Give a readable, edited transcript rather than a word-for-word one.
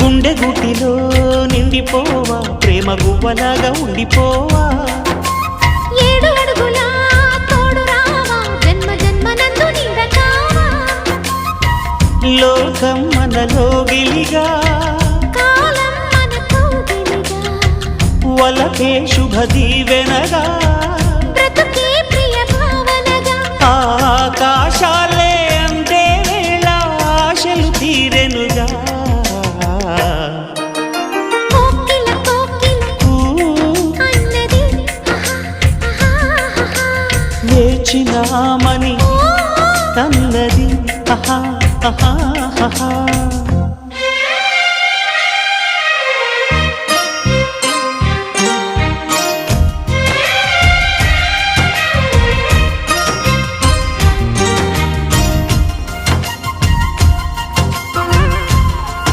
గుండె గుటిలో నిండిపోవా ప్రేమ గువ్వలాగా ఉండిపోవా 7 అడుగుల తోడు రావా జన్మ జన్మనందు నీడ కావా లోకం మనలో గిలిగా కాలం మనతో గిలిగా వలకే శుభ దీవెనగా బ్రతుకే ప్రియ భావనగా ఆకాశాలే అందే వేళ ఆశలు తీరెనుగా కోకిల కోకిల అన్నది వేచినామని తన్నది ఆహా ఆహా ఆహా